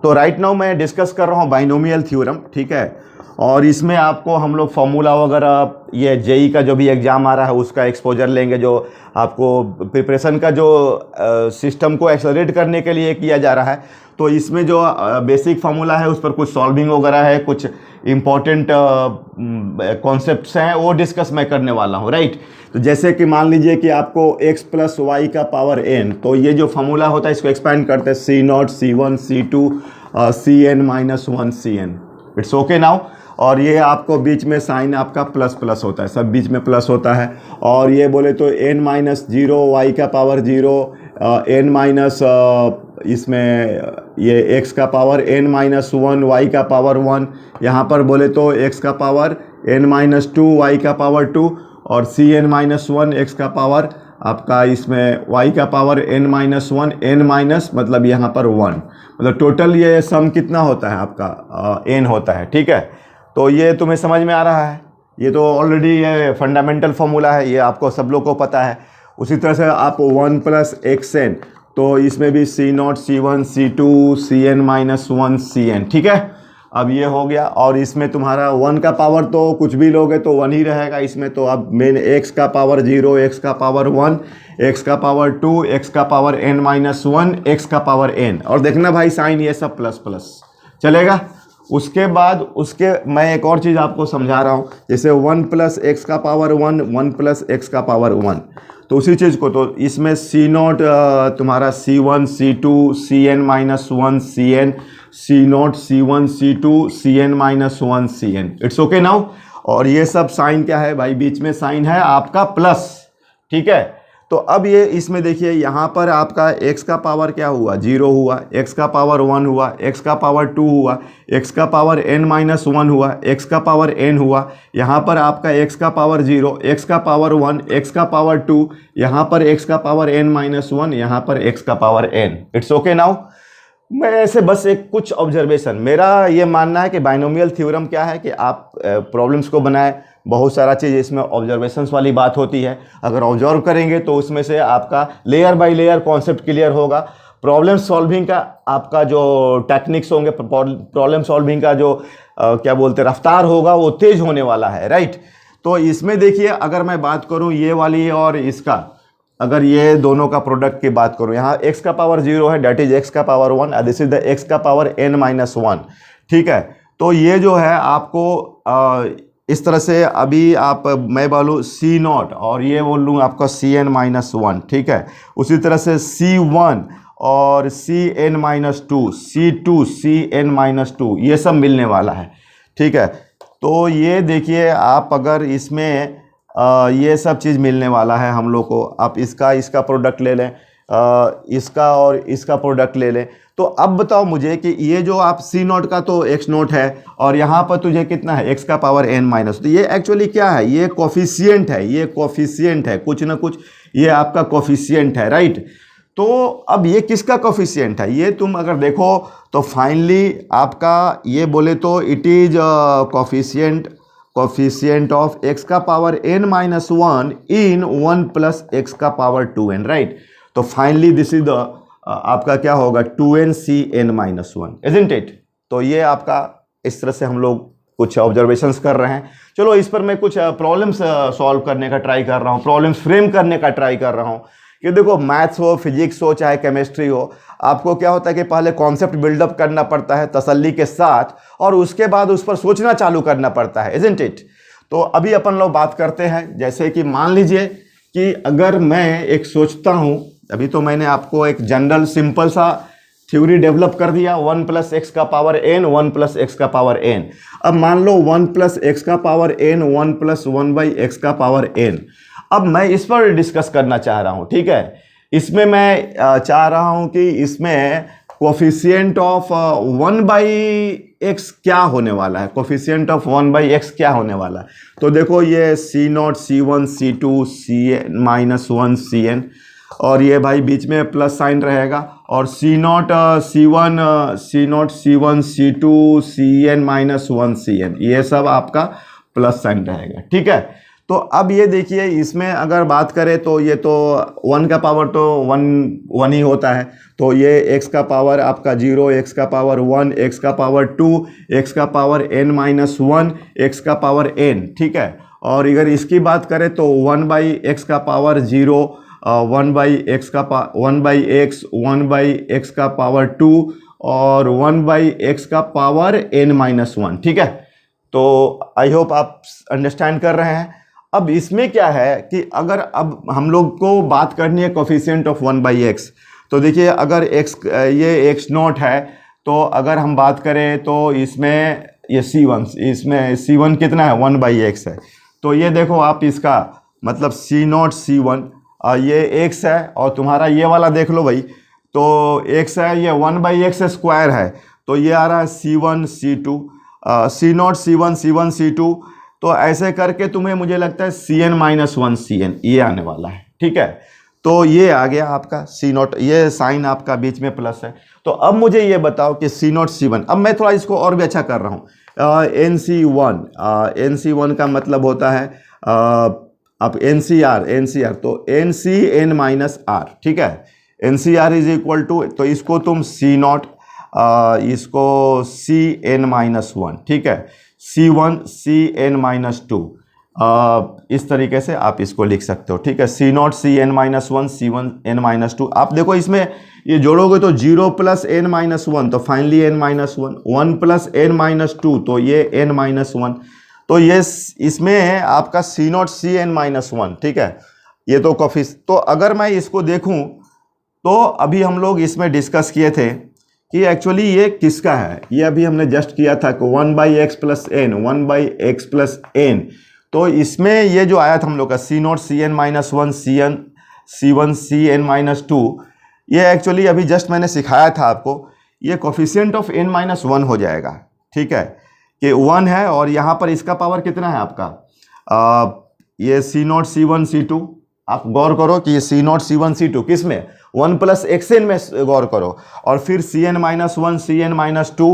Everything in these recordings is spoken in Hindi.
तो राइट नाउ मैं डिस्कस कर रहा हूँ बाइनोमियल थ्योरम, ठीक है। और इसमें आपको हम लोग फॉर्मूला वगैरह, ये जेई का जो भी एग्ज़ाम आ रहा है उसका एक्सपोजर लेंगे, जो आपको प्रिपरेशन का जो सिस्टम को एक्सेलरेट करने के लिए किया जा रहा है। तो इसमें जो बेसिक फार्मूला है उस पर कुछ सॉल्विंग वगैरह है, कुछ इम्पॉर्टेंट कॉन्सेप्ट्स हैं, वो डिस्कस मैं करने वाला हूँ, राइट। तो जैसे कि मान लीजिए कि आपको x प्लस वाई का पावर n, तो ये जो फार्मूला होता है इसको एक्सपेंड करते हैं C0 C1 C2 Cn minus 1 Cn। It's okay now. और ये आपको बीच में साइन आपका प्लस प्लस होता है, सब बीच में प्लस होता है। और ये बोले तो n माइनस 0 वाई का पावर 0, n माइनस इसमें ये x का पावर n माइनस 1 वाई का पावर 1, यहाँ पर बोले तो x का पावर n माइनस 2 वाई का पावर 2, और Cn माइनस 1 x का पावर आपका इसमें y का power n minus 1, n minus मतलब यहाँ पर 1, मतलब टोटल ये सम कितना होता है आपका n होता है, ठीक है। तो ये तुम्हें समझ में आ रहा है, ये तो ऑलरेडी ये फंडामेंटल फार्मूला है, ये आपको सब लोग को पता है। उसी तरह से आप 1 प्लस xn, तो इसमें भी C0 C1 C2 Cn minus 1 Cn, ठीक है। अब ये हो गया। और इसमें तुम्हारा 1 का पावर तो कुछ भी लोगे तो 1 ही रहेगा इसमें। तो अब मेन x का पावर 0, x का पावर 1, x का पावर 2, x का पावर n माइनस 1, x का पावर n। और देखना भाई साइन ये सब प्लस प्लस चलेगा। उसके बाद मैं एक और चीज़ आपको समझा रहा हूँ, जैसे 1 प्लस एक्स का पावर 1, 1 प्लस एक्स का पावर 1, तो उसी चीज़ को, तो इसमें C0 तुम्हारा C1 C2 Cn minus 1 Cn, C0 C1 C2 Cn minus 1 Cn। It's okay now. और ये सब साइन क्या है भाई, बीच में साइन है आपका प्लस, ठीक है। तो अब ये इसमें देखिए यहाँ पर आपका x का पावर क्या हुआ, 0 हुआ, x का पावर 1 हुआ, x का पावर 2 हुआ, x का पावर n माइनस 1 हुआ, x का पावर n हुआ, यहाँ पर आपका x का पावर 0, x का पावर 1, x का पावर 2, यहाँ पर x का पावर n माइनस 1, यहाँ पर x का power n। It's okay now. मैं ऐसे बस एक कुछ ऑब्जर्वेशन, मेरा ये मानना है कि बाइनोमियल थ्योरम क्या है कि आप प्रॉब्लम्स को बनाए, बहुत सारा चीज़ इसमें ऑब्जर्वेशंस वाली बात होती है। अगर ऑब्जर्व करेंगे तो उसमें से आपका layer by layer concept clear होगा। प्रॉब्लम सॉल्विंग का आपका जो टेक्निक्स होंगे, प्रॉब्लम सॉल्विंग का जो क्या बोलते हैं रफ्तार होगा, वो तेज होने वाला है, राइट। तो इसमें देखिए, अगर मैं बात करूँ ये वाली और इसका, अगर ये दोनों का प्रोडक्ट की बात करूँ, यहाँ x का पावर 0 है, डेट इज x का power 1, this is the x का पावर n माइनस 1, ठीक है। तो ये जो है आपको इस तरह से अभी आप, मैं बोलूँ C0 और ये बोल लूँ आपका Cn माइनस 1, ठीक है। उसी तरह से C1 और Cn minus 2, C2 Cn minus 2, ये सब मिलने वाला है, ठीक है। तो ये देखिए, आप अगर इसमें ये सब चीज़ मिलने वाला है हम लोग को, आप इसका प्रोडक्ट ले लें, इसका और इसका प्रोडक्ट ले लें। तो अब बताओ मुझे कि ये जो आप C0 का तो x0 है, और यहाँ पर तुझे कितना है x का पावर n माइनस, तो ये एक्चुअली क्या है, ये कोफिशिएंट है, ये कोफिशिएंट है, कुछ ना कुछ ये आपका कोफिशिएंट है, राइट। तो अब ये किसका कोफिशिएंट है, ये तुम अगर देखो तो फाइनली आपका ये बोले तो it is coefficient of x का पावर n माइनस 1 इन 1 प्लस x का पावर 2n, राइट। तो फाइनली दिस इज द आपका क्या होगा 2n Cn minus 1, isn't it. तो ये आपका इस तरह से हम लोग कुछ ऑब्जर्वेशंस कर रहे हैं। चलो इस पर मैं कुछ प्रॉब्लम्स सॉल्व करने का ट्राई कर रहा हूँ, प्रॉब्लम्स फ्रेम करने का ट्राई कर रहा हूँ। कि देखो मैथ्स हो, फिजिक्स हो, चाहे केमिस्ट्री हो, आपको क्या होता है कि पहले कॉन्सेप्ट बिल्डअप करना पड़ता है तसल्ली के साथ, और उसके बाद उस पर सोचना चालू करना पड़ता है, इजंट इट। तो अभी अपन लोग बात करते हैं, जैसे कि मान लीजिए कि अगर मैं एक सोचता हूँ, अभी तो मैंने आपको एक जनरल सिंपल सा थ्योरी डेवलप कर दिया, 1 प्लस एक्स का पावर n, 1 प्लस एक्स का पावर n। अब मान लो 1 प्लस एक्स का power n, 1 plus 1 by x का पावर n। अब मैं इस पर डिस्कस करना चाह रहा हूँ, ठीक है। इसमें मैं चाह रहा हूँ कि इसमें कोफिशिएंट ऑफ 1 बाई एक्स क्या होने वाला है, कोफिशिएंट ऑफ 1 बाई एक्स क्या होने वाला है। तो देखो ये C0 C1 C2 Cn minus 1 Cn, और ये भाई बीच में प्लस साइन रहेगा, और C0 C1 C2 Cn minus 1 Cn, ये सब आपका प्लस साइन रहेगा, ठीक है। तो अब ये देखिए, इसमें अगर बात करें तो ये तो 1 का पावर तो 1 ही होता है, तो ये x का पावर आपका 0, x का पावर 1, x का पावर 2, x का पावर n-1, x का पावर n, ठीक है। और अगर इसकी बात करें तो 1/x का पावर 0, 1/x का 1/x, 1/x का पावर 2 और 1/x का पावर n-1, ठीक है। तो आई होप आप अंडरस्टैंड कर रहे हैं। अब इसमें क्या है कि अगर अब हम लोग को बात करनी है कोफिशिएंट ऑफ 1/x, तो देखिए अगर x ये x0 है, तो अगर हम बात करें तो इसमें ये c1, इसमें c1 कितना है, 1/x है। तो ये देखो आप इसका मतलब c0 c1 ये x है, और तुम्हारा ये वाला देख लो भाई, तो x है, ये 1/x स्क्वायर है, तो ये आ रहा है c1 c2, c0 c1 c1 c2, तो ऐसे करके तुम्हें मुझे लगता है cn-1 cn ये आने वाला है, ठीक है। तो ये आ गया आपका c0, ये साइन आपका बीच में प्लस है। तो अब मुझे ये बताओ कि c0 c1, अब मैं थोड़ा इसको और भी अच्छा कर रहा हूँ। nc1 का मतलब होता है अब ncr, तो ncn-r, ठीक है। ncr इज इक्वल टू, तो इसको तुम c0, इसको cn-1, ठीक है, c1 cn-2, इस तरीके से आप इसको लिख सकते हो, ठीक है। c0 cn-1, c1 n-2। आप देखो इसमें ये जोड़ोगे तो 0 + n-1, तो फाइनली n-1, 1 + n-2, तो ये n-1, तो ये इसमें है आपका c0 cn-1, ठीक है। ये तो तो अगर मैं इसको देखूं तो अभी हम लोग इसमें डिस्कस किए थे कि एक्चुअली ये किसका है, ये अभी हमने जस्ट किया था कि 1/x + n, 1/x + n, तो इसमें ये जो आया था हम लोग का c0 cn-1 c1 cn-2, ये एक्चुअली अभी जस्ट मैंने सिखाया था आपको, ये कोफिशिएंट ऑफ n-1 हो जाएगा, ठीक है, कि 1 है, और यहाँ पर इसका पावर कितना है आपका ये c0 c1 c2, आप गौर करो कि ये c0 c1 c2 किस में, 1 + xn में गौर करो, और फिर cn-1 cn-2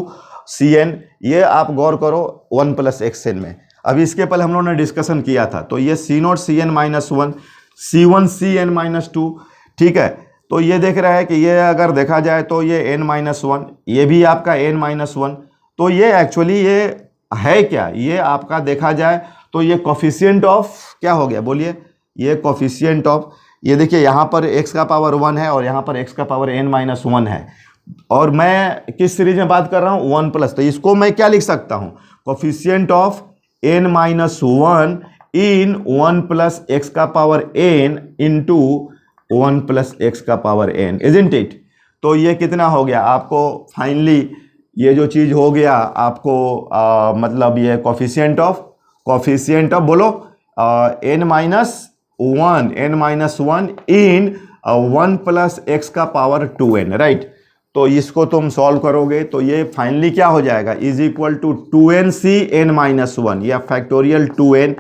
cn, ये आप गौर करो 1 + xn में। अभी इसके पहले हम लोगों ने डिस्कशन किया था, तो ये c0 cn-1 c1 cn-2, ठीक है। तो ये देख रहा है कि ये अगर देखा जाए तो ये n-1, ये भी आपका n-1, तो ये एक्चुअली ये है क्या, ये आपका देखा जाए तो ये कोफिशिएंट ऑफ क्या हो गया, बोलिए, ये कोफिशिएंट ऑफ, ये देखिए यहाँ पर x का पावर 1 है और यहाँ पर x का पावर n-1 है, और मैं किस सीरीज में बात कर रहा हूँ, 1+, तो इसको मैं क्या लिख सकता हूँ, coefficient of n-1 in 1 + x का पावर n इंटू 1 + x का पावर n, इजंट इट। तो ये कितना हो गया आपको, फाइनली ये जो चीज़ हो गया आपको मतलब ये कोफिशिएंट ऑफ बोलो n-1 इन 1 + x का पावर 2n, राइट। तो इसको तुम सॉल्व करोगे तो ये फाइनली क्या हो जाएगा, इज इक्वल टू 2n-1 या factorial 2n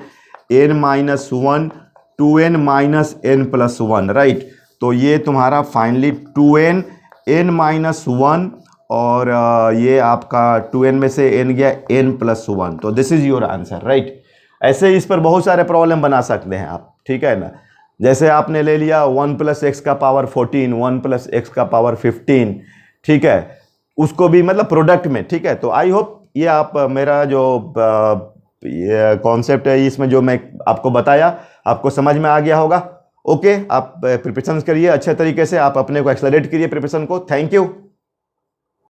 n-1 2n - n+1, right. तो ये तुम्हारा फाइनली 2n n-1, और ये आपका 2n में से n गया n+1, तो this is your answer, right. ऐसे इस पर बहुत सारे प्रॉब्लम बना सकते हैं आप, ठीक है ना। जैसे आपने ले लिया 1 + x का पावर 14, 1 + x का पावर 15, ठीक है, उसको भी मतलब प्रोडक्ट में, ठीक है। तो आई होप ये आप मेरा जो ये कॉन्सेप्ट है इसमें जो मैं आपको बताया आपको समझ में आ गया होगा। ओके, आप प्रिपरेशन करिए अच्छे तरीके से, आप अपने को एक्सेलरेट करिए प्रिपरेशन को। Thank you.